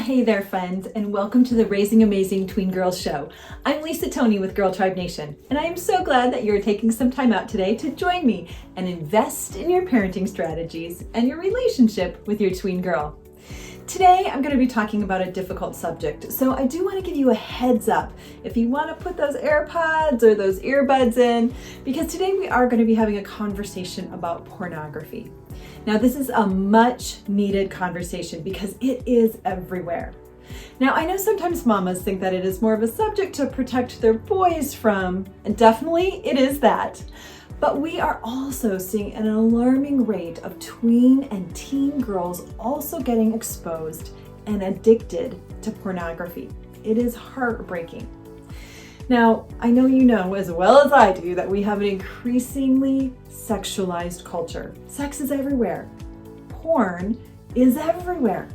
Hey there, friends, and welcome to the Raising Amazing Tween Girls show. I'm Lisa Tony with Girl Tribe Nation, and I am so glad that you're taking some time out today to join me and invest in your parenting strategies and your relationship with your tween girl. Today, I'm going to be talking about a difficult subject, so I do want to give you a heads up if you want to put those AirPods or those earbuds in, because today we are going to be having a conversation about pornography. Now, this is a much needed conversation because it is everywhere. Now, I know sometimes mamas think that it is more of a subject to protect their boys from, and definitely it is that. But we are also seeing an alarming rate of tween and teen girls also getting exposed and addicted to pornography. It is heartbreaking. Now, I know you know as well as I do that we have an increasingly sexualized culture. Sex is everywhere. Porn is everywhere.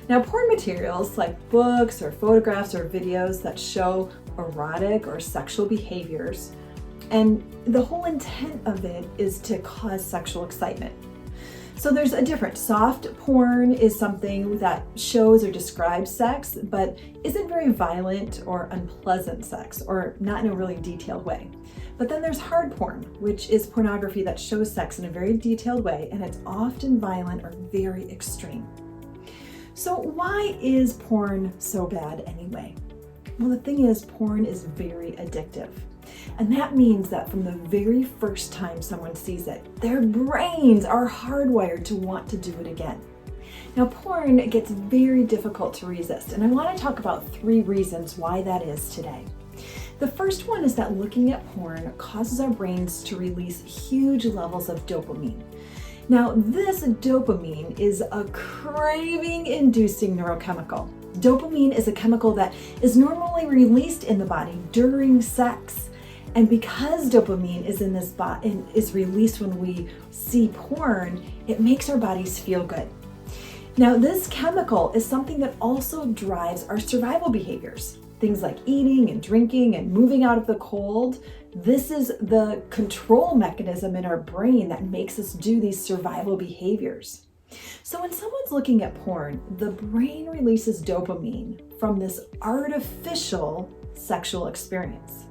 Now, porn materials like books or photographs or videos that show erotic or sexual behaviors, and the whole intent of it is to cause sexual excitement. So there's a difference. Soft porn is something that shows or describes sex, but isn't very violent or unpleasant sex, or not in a really detailed way. But then there's hard porn, which is pornography that shows sex in a very detailed way, and it's often violent or very extreme. So why is porn so bad anyway? Well, the thing is, porn is very addictive. And that means that from the very first time someone sees it, their brains are hardwired to want to do it again. Now, porn gets very difficult to resist, and I want to talk about 3 reasons why that is today. The first one is that looking at porn causes our brains to release huge levels of dopamine. Now, this dopamine is a craving-inducing neurochemical. Dopamine is a chemical that is normally released in the body during sex. And because dopamine is released when we see porn, it makes our bodies feel good. Now, this chemical is something that also drives our survival behaviors. Things like eating and drinking and moving out of the cold. This is the control mechanism in our brain that makes us do these survival behaviors. So when someone's looking at porn, the brain releases dopamine from this artificial sexual experience.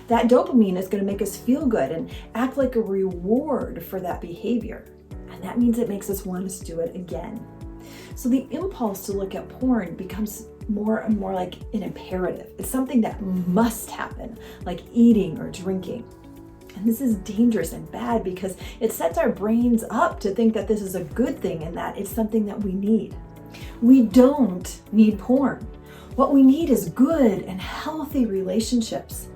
That dopamine is going to make us feel good and act like a reward for that behavior. And that means it makes us want to do it again. So the impulse to look at porn becomes more and more like an imperative. It's something that must happen, like eating or drinking. And this is dangerous and bad because it sets our brains up to think that this is a good thing and that it's something that we need. We don't need porn. What we need is good and healthy relationships.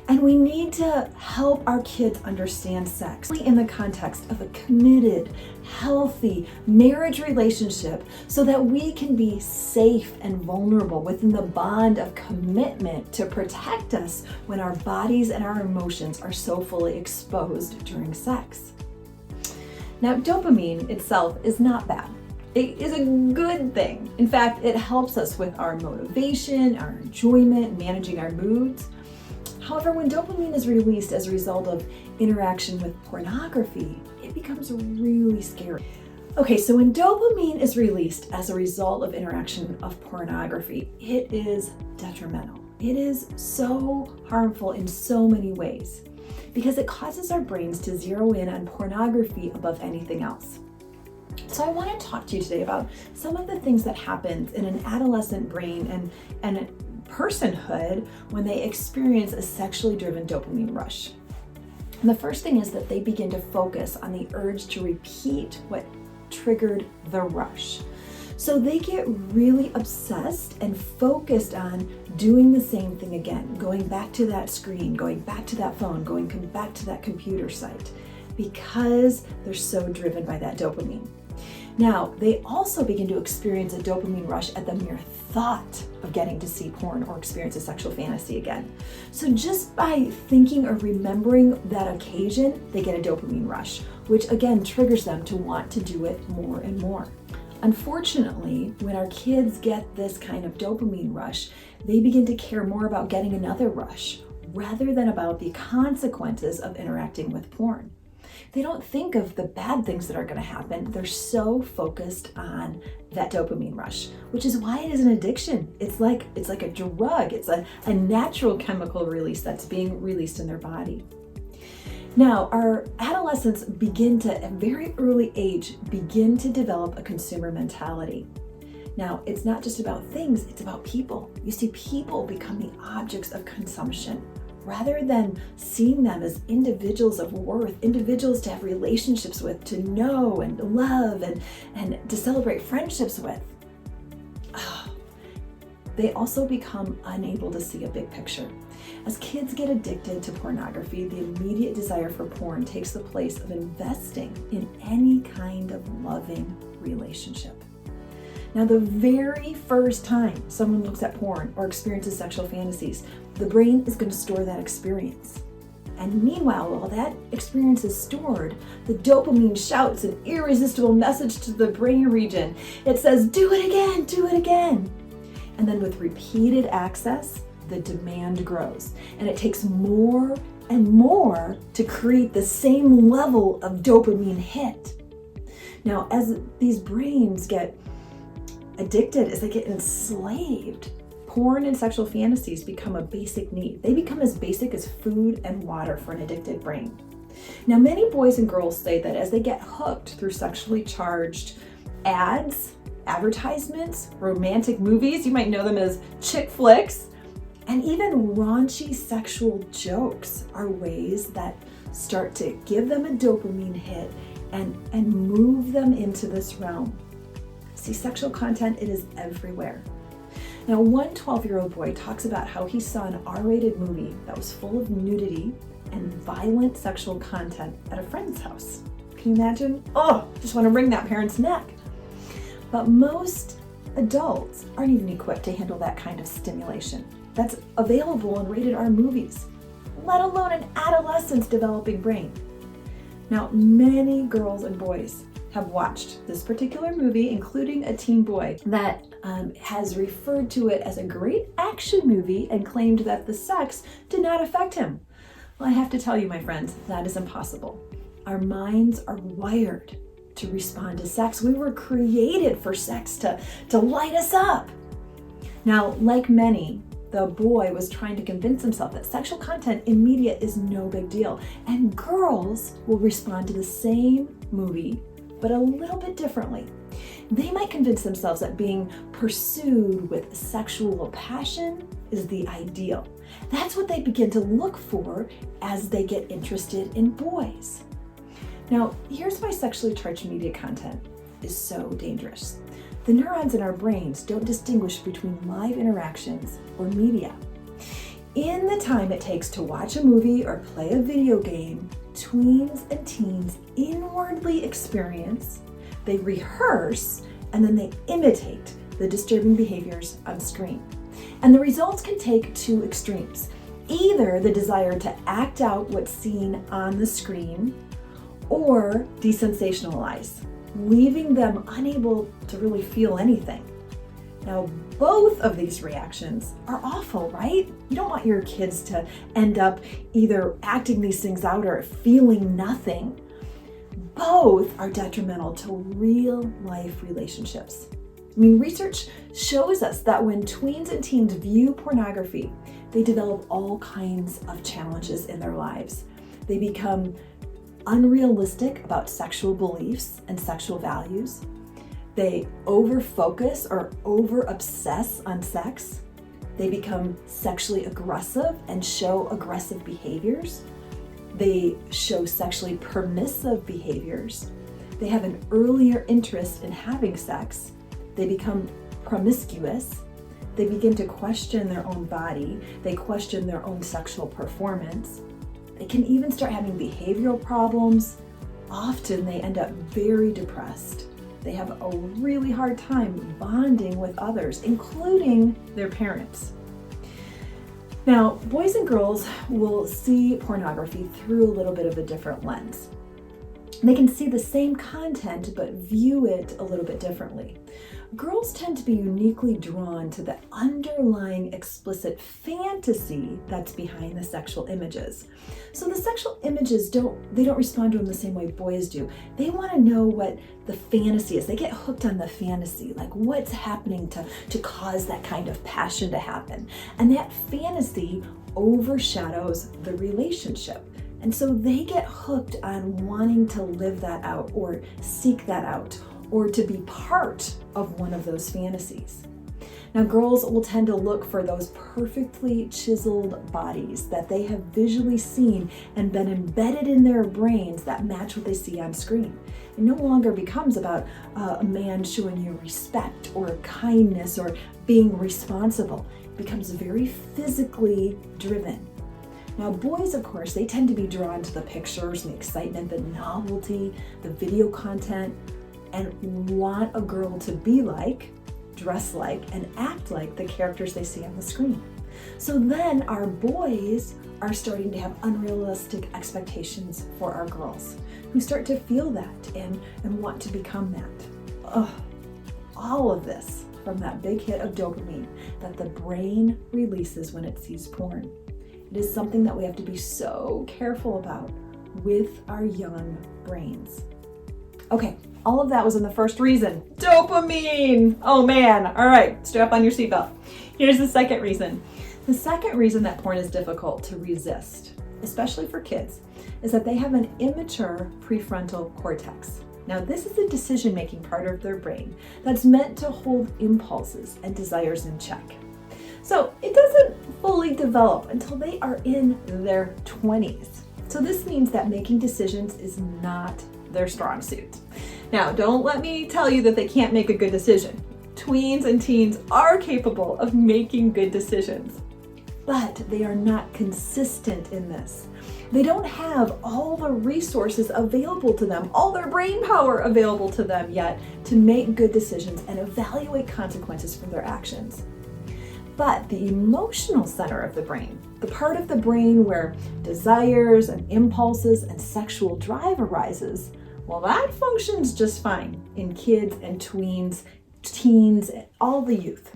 And we need to help our kids understand sex in the context of a committed, healthy marriage relationship so that we can be safe and vulnerable within the bond of commitment to protect us when our bodies and our emotions are so fully exposed during sex. Now, dopamine itself is not bad. It is a good thing. In fact, it helps us with our motivation, our enjoyment, managing our moods. However, when dopamine is released as a result of interaction with pornography, it becomes really scary. Okay, so when dopamine is released as a result of interaction of pornography, it is detrimental. It is so harmful in so many ways because it causes our brains to zero in on pornography above anything else. So I want to talk to you today about some of the things that happen in an adolescent brain and personhood when they experience a sexually driven dopamine rush. And the first thing is that they begin to focus on the urge to repeat what triggered the rush. So they get really obsessed and focused on doing the same thing again, going back to that screen, going back to that phone, going back to that computer site, because they're so driven by that dopamine. Now, they also begin to experience a dopamine rush at the mere thought of getting to see porn or experience a sexual fantasy again. So just by thinking or remembering that occasion, they get a dopamine rush, which again triggers them to want to do it more and more. Unfortunately, when our kids get this kind of dopamine rush, they begin to care more about getting another rush rather than about the consequences of interacting with porn. They don't think of the bad things that are going to happen. They're so focused on that dopamine rush, which is why it is an addiction. It's like a drug. It's a natural chemical release that's being released in their body. Now, our adolescents begin to, at a very early age, begin to develop a consumer mentality. Now, it's not just about things, it's about people. You see, people become the objects of consumption rather than seeing them as individuals of worth, individuals to have relationships with, to know and love and to celebrate friendships with. They also become unable to see a big picture. As kids get addicted to pornography, the immediate desire for porn takes the place of investing in any kind of loving relationship. Now, the very first time someone looks at porn or experiences sexual fantasies, the brain is going to store that experience. And meanwhile, while that experience is stored, the dopamine shouts an irresistible message to the brain region. It says, do it again, do it again. And then with repeated access, the demand grows. And it takes more and more to create the same level of dopamine hit. Now, as these brains get addicted, as they get enslaved, porn and sexual fantasies become a basic need. They become as basic as food and water for an addicted brain. Now, many boys and girls say that as they get hooked through sexually charged ads, advertisements, romantic movies, you might know them as chick flicks, and even raunchy sexual jokes are ways that start to give them a dopamine hit and move them into this realm. See, sexual content, it is everywhere. Now, one 12-year-old boy talks about how he saw an R-rated movie that was full of nudity and violent sexual content at a friend's house. Can you imagine? Oh, just want to wring that parent's neck. But most adults aren't even equipped to handle that kind of stimulation that's available in rated R movies, let alone an adolescent's developing brain. Now, many girls and boys have watched this particular movie, including a teen boy that has referred to it as a great action movie and claimed that the sex did not affect him. Well, I have to tell you, my friends, that is impossible. Our minds are wired to respond to sex. We were created for sex to light us up. Now, like many, the boy was trying to convince himself that sexual content in media is no big deal, and girls will respond to the same movie but a little bit differently. They might convince themselves that being pursued with sexual passion is the ideal. That's what they begin to look for as they get interested in boys. Now, here's why sexually charged media content is so dangerous. The neurons in our brains don't distinguish between live interactions or media. In the time it takes to watch a movie or play a video game, tweens and teens inwardly experience, they rehearse, and then they imitate the disturbing behaviors on screen. And the results can take two extremes. Either the desire to act out what's seen on the screen or desensationalize, leaving them unable to really feel anything. Now, both of these reactions are awful, right? You don't want your kids to end up either acting these things out or feeling nothing. Both are detrimental to real life relationships. I mean, research shows us that when tweens and teens view pornography, they develop all kinds of challenges in their lives. They become unrealistic about sexual beliefs and sexual values. They over-focus or over-obsess on sex. They become sexually aggressive and show aggressive behaviors. They show sexually permissive behaviors. They have an earlier interest in having sex. They become promiscuous. They begin to question their own body. They question their own sexual performance. They can even start having behavioral problems. Often they end up very depressed. They have a really hard time bonding with others, including their parents. Now, boys and girls will see pornography through a little bit of a different lens. They can see the same content, but view it a little bit differently. girls tend to be uniquely drawn to the underlying explicit fantasy that's behind the sexual images. So the sexual images don't respond to them the same way boys do. They want to know what the fantasy is. They get hooked on the fantasy, like what's happening to cause that kind of passion to happen. And that fantasy overshadows the relationship. And so they get hooked on wanting to live that out or seek that out or to be part of one of those fantasies. Now, girls will tend to look for those perfectly chiseled bodies that they have visually seen and been embedded in their brains that match what they see on screen. It no longer becomes about a man showing you respect or kindness or being responsible. It becomes very physically driven. Now, boys, of course, they tend to be drawn to the pictures and the excitement, the novelty, the video content, and want a girl to be like, dress like, and act like the characters they see on the screen. So then our boys are starting to have unrealistic expectations for our girls, who start to feel that and want to become that. All of this from that big hit of dopamine that the brain releases when it sees porn. It is something that we have to be so careful about with our young brains. Okay, all of that was in the first reason. Dopamine! Oh man, all right, strap on your seatbelt. Here's the second reason. The second reason that porn is difficult to resist, especially for kids, is that they have an immature prefrontal cortex. Now, this is the decision-making part of their brain that's meant to hold impulses and desires in check. So it doesn't fully develop until they are in their 20s. So this means that making decisions is not their strong suit. Now, don't let me tell you that they can't make a good decision. Tweens and teens are capable of making good decisions, but they are not consistent in this. They don't have all the resources available to them, all their brain power available to them yet to make good decisions and evaluate consequences for their actions. But the emotional center of the brain, the part of the brain where desires and impulses and sexual drive arises, well, that functions just fine in kids and tweens, teens, and all the youth.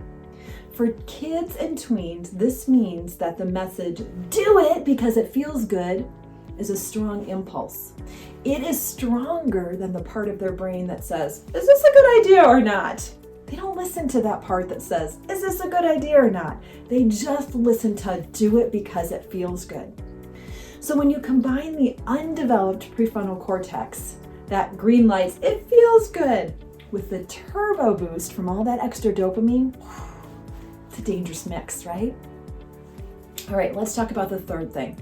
For kids and tweens, this means that the message, do it because it feels good, is a strong impulse. It is stronger than the part of their brain that says, is this a good idea or not? They don't listen to that part that says, is this a good idea or not? They just listen to do it because it feels good. So when you combine the undeveloped prefrontal cortex, that green lights, it feels good, with the turbo boost from all that extra dopamine, it's a dangerous mix, right? All right, let's talk about the third thing.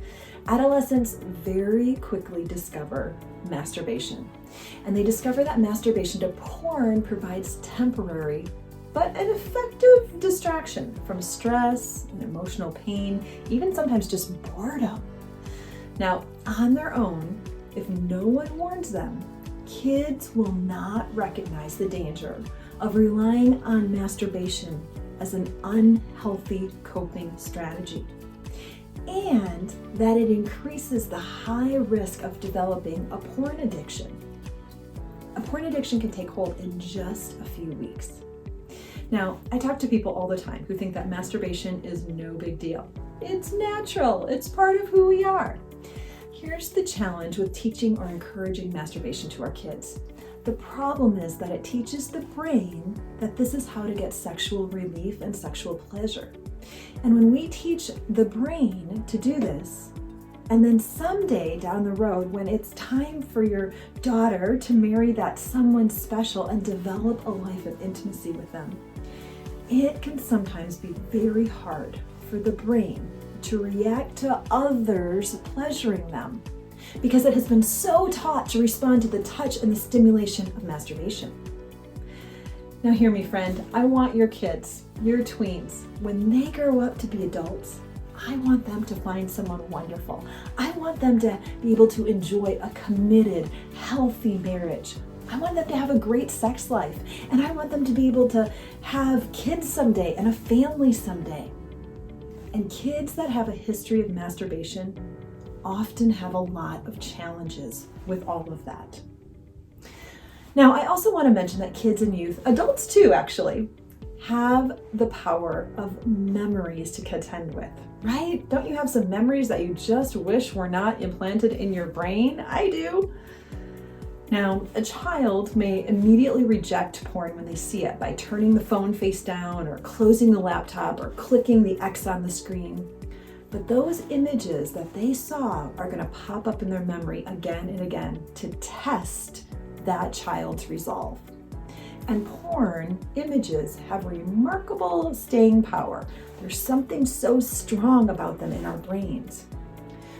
Adolescents very quickly discover masturbation. And they discover that masturbation to porn provides temporary, but an effective distraction from stress and emotional pain, even sometimes just boredom. Now, on their own, if no one warns them, kids will not recognize the danger of relying on masturbation as an unhealthy coping strategy, and that it increases the high risk of developing a porn addiction. A porn addiction can take hold in just a few weeks. Now, I talk to people all the time who think that masturbation is no big deal. It's natural, it's part of who we are. Here's the challenge with teaching or encouraging masturbation to our kids. The problem is that it teaches the brain that this is how to get sexual relief and sexual pleasure. And when we teach the brain to do this, and then someday down the road, when it's time for your daughter to marry that someone special and develop a life of intimacy with them, it can sometimes be very hard for the brain to react to others pleasuring them, because it has been so taught to respond to the touch and the stimulation of masturbation. Now hear me, friend, I want your kids, your tweens, when they grow up to be adults, I want them to find someone wonderful. I want them to be able to enjoy a committed, healthy marriage. I want them to have a great sex life, and I want them to be able to have kids someday and a family someday. And kids that have a history of masturbation often have a lot of challenges with all of that. Now, I also want to mention that kids and youth, adults too actually, have the power of memories to contend with, right? Don't you have some memories that you just wish were not implanted in your brain? I do. Now, a child may immediately reject porn when they see it by turning the phone face down or closing the laptop or clicking the X on the screen. But those images that they saw are going to pop up in their memory again and again to test that child's resolve. And porn images have remarkable staying power. There's something so strong about them in our brains.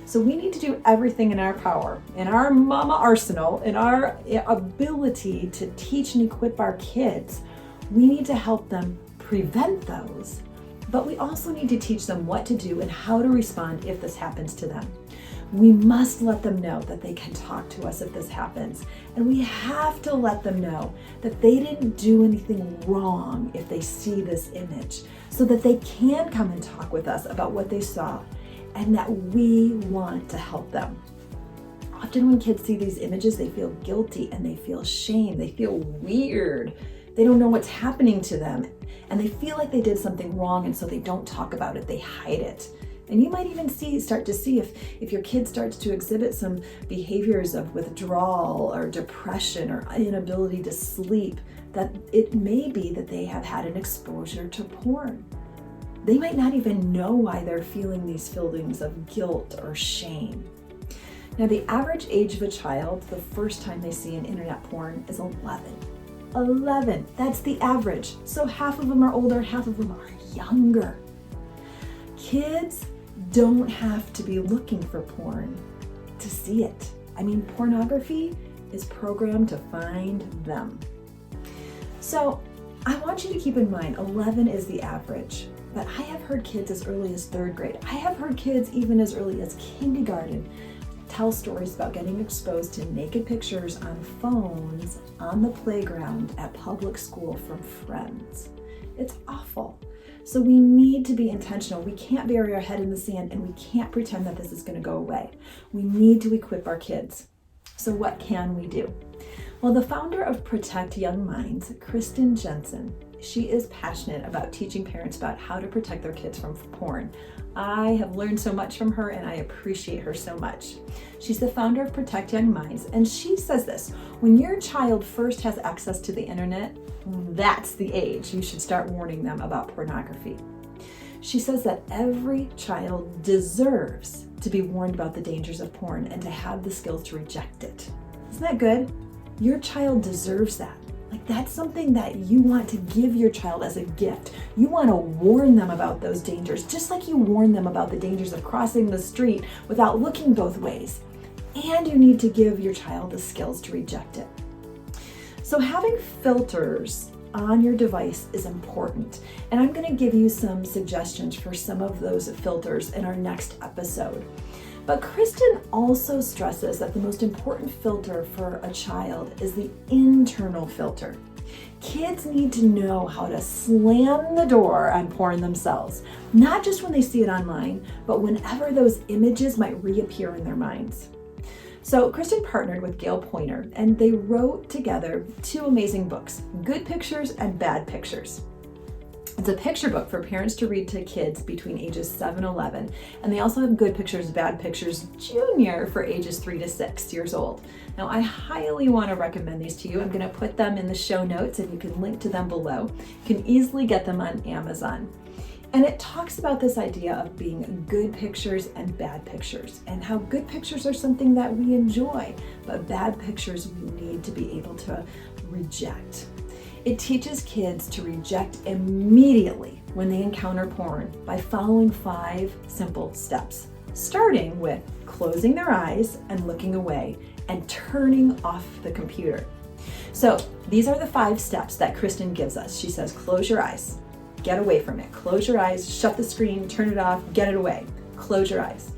So we need to do everything in our power, in our mama arsenal, in our ability to teach and equip our kids. We need to help them prevent those, but we also need to teach them what to do and how to respond if this happens to them. We must let them know that they can talk to us if this happens. And we have to let them know that they didn't do anything wrong if they see this image, so that they can come and talk with us about what they saw and that we want to help them. Often when kids see these images, they feel guilty and they feel shame. They feel weird. They don't know what's happening to them. And they feel like they did something wrong, and so they don't talk about it. They hide it. And you might even start to see if your kid starts to exhibit some behaviors of withdrawal or depression or inability to sleep, that it may be that they have had an exposure to porn. They might not even know why they're feeling these feelings of guilt or shame. Now, the average age of a child, the first time they see an internet porn, is 11. 11, that's the average. So half of them are older, half of them are younger. Kids don't have to be looking for porn to see it. I mean, pornography is programmed to find them. So I want you to keep in mind, 11 is the average, but I have heard kids as early as 3rd grade. I have heard kids even as early as kindergarten tell stories about getting exposed to naked pictures on phones on the playground at public school from friends. It's awful. So we need to be intentional. We can't bury our head in the sand, and we can't pretend that this is going to go away. We need to equip our kids. So what can we do? Well, the founder of Protect Young Minds, Kristen Jensen, she is passionate about teaching parents about how to protect their kids from porn. I have learned so much from her, and I appreciate her so much. She's the founder of Protect Young Minds, and she says this: when your child first has access to the internet, that's the age you should start warning them about pornography. She says that every child deserves to be warned about the dangers of porn and to have the skills to reject it. Isn't that good? Your child deserves that. Like, that's something that you want to give your child as a gift. You want to warn them about those dangers, just like you warn them about the dangers of crossing the street without looking both ways. And you need to give your child the skills to reject it. So having filters on your device is important. And I'm going to give you some suggestions for some of those filters in our next episode. But Kristen also stresses that the most important filter for a child is the internal filter. Kids need to know how to slam the door on porn themselves, not just when they see it online, but whenever those images might reappear in their minds. So Kristen partnered with Gail Pointer, and they wrote together 2 amazing books, Good Pictures and Bad Pictures. It's a picture book for parents to read to kids between ages 7 and 11. And they also have Good Pictures, Bad Pictures Junior for ages 3 to 6 years old. Now, I highly want to recommend these to you. I'm going to put them in the show notes, and you can link to them below. You can easily get them on Amazon. And it talks about this idea of being good pictures and bad pictures, and how good pictures are something that we enjoy, but bad pictures we need to be able to reject. It teaches kids to reject immediately when they encounter porn by following 5 simple steps, starting with closing their eyes and looking away and turning off the computer. So these are the 5 steps that Kristen gives us. She says, close your eyes, get away from it. Close your eyes, shut the screen, turn it off, get it away. Close your eyes.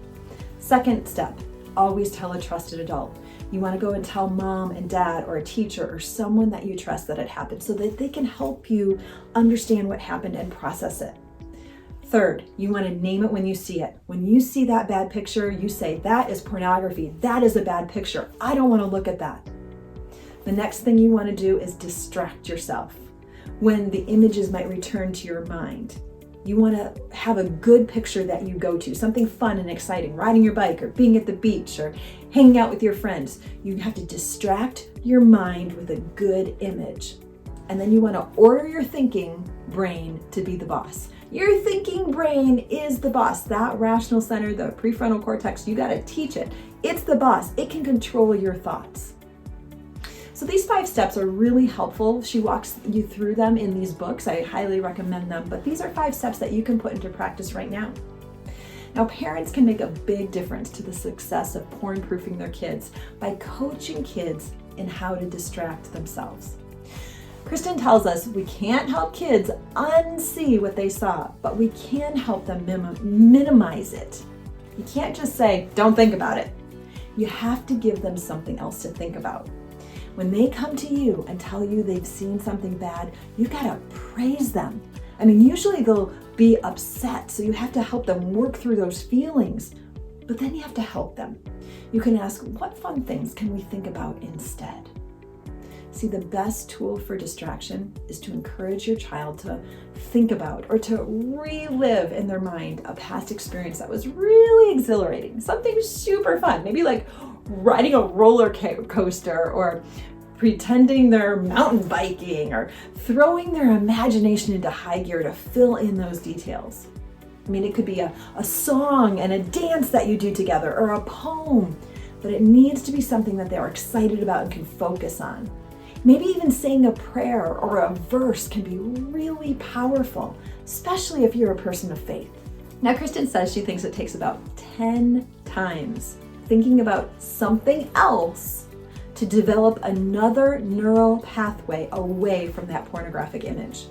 Second step, always tell a trusted adult. You want to go and tell mom and dad or a teacher or someone that you trust that it happened, so that they can help you understand what happened and process it. Third, you want to name it when you see it. When you see that bad picture, you say, that is pornography. That is a bad picture. I don't want to look at that. The next thing you want to do is distract yourself when the images might return to your mind. You want to have a good picture that you go to, something fun and exciting, riding your bike or being at the beach or hanging out with your friends. You have to distract your mind with a good image. And then you want to order your thinking brain to be the boss. Your thinking brain is the boss. That rational center, the prefrontal cortex, you got to teach it. It's the boss. It can control your thoughts. So these 5 steps are really helpful. She walks you through them in these books. I highly recommend them, but these are 5 steps that you can put into practice right now. Now, parents can make a big difference to the success of porn-proofing their kids by coaching kids in how to distract themselves. Kristen tells us we can't help kids unsee what they saw, but we can help them minimize it. You can't just say, don't think about it. You have to give them something else to think about. When they come to you and tell you they've seen something bad, you've got to praise them. I mean, usually they'll be upset, so you have to help them work through those feelings, but then you have to help them. You can ask, what fun things can we think about instead? See, the best tool for distraction is to encourage your child to think about or to relive in their mind a past experience that was really exhilarating, something super fun, maybe like riding a roller coaster or pretending they're mountain biking or throwing their imagination into high gear to fill in those details. I mean, it could be a song and a dance that you do together or a poem, but it needs to be something that they're excited about and can focus on. Maybe even saying a prayer or a verse can be really powerful, especially if you're a person of faith. Now, Kristen says she thinks it takes about 10 times thinking about something else to develop another neural pathway away from that pornographic image.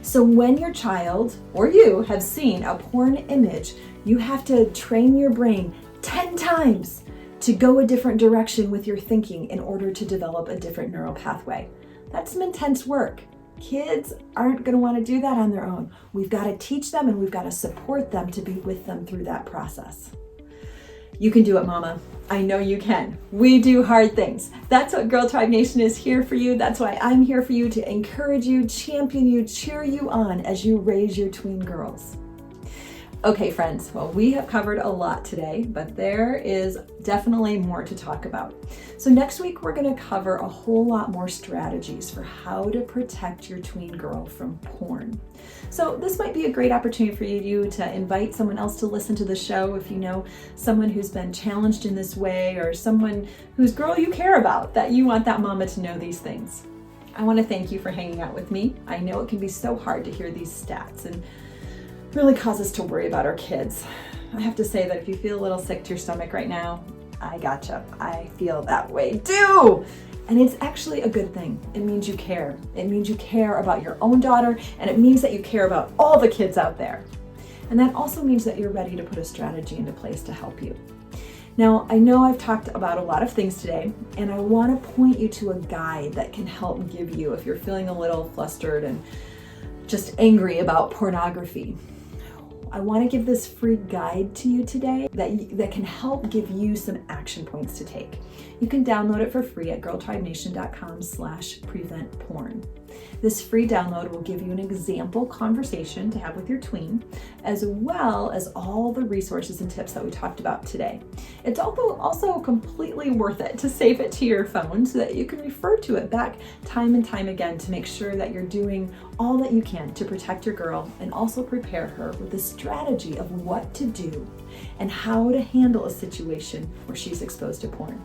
So when your child or you have seen a porn image, you have to train your brain 10 times to go a different direction with your thinking in order to develop a different neural pathway. That's some intense work. Kids aren't going to want to do that on their own. We've got to teach them and we've got to support them to be with them through that process. You can do it, Mama. I know you can. We do hard things. That's what Girl Tribe Nation is here for you. That's why I'm here for you, to encourage you, champion you, cheer you on as you raise your tween girls. Okay, friends, well, we have covered a lot today, but there is definitely more to talk about. So next week, we're going to cover a whole lot more strategies for how to protect your tween girl from porn. So this might be a great opportunity for you to invite someone else to listen to the show if you know someone who's been challenged in this way or someone whose girl you care about, that you want that mama to know these things. I want to thank you for hanging out with me. I know it can be so hard to hear these stats and really cause us to worry about our kids. I have to say that if you feel a little sick to your stomach right now, I gotcha. I feel that way too. And it's actually a good thing. It means you care. It means you care about your own daughter, and it means that you care about all the kids out there. And that also means that you're ready to put a strategy into place to help you. Now, I know I've talked about a lot of things today, and I want to point you to a guide that can help give you, if you're feeling a little flustered and just angry about pornography. I want to give this free guide to you today that can help give you some action points to take. You can download it for free at girltribenation.com/preventporn. This free download will give you an example conversation to have with your tween, as well as all the resources and tips that we talked about today. It's also completely worth it to save it to your phone so that you can refer to it back time and time again to make sure that you're doing all that you can to protect your girl and also prepare her with a strategy of what to do and how to handle a situation where she's exposed to porn.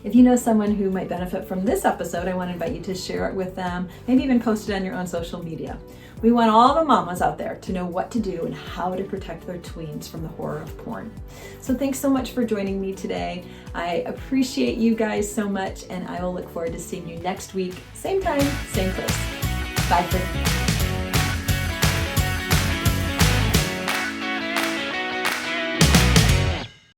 If you know someone who might benefit from this episode, I want to invite you to share it with them, maybe even post it on your own social media. We want all the mamas out there to know what to do and how to protect their tweens from the horror of porn. So thanks so much for joining me today. I appreciate you guys so much, and I will look forward to seeing you next week, same time, same place. Bye for now.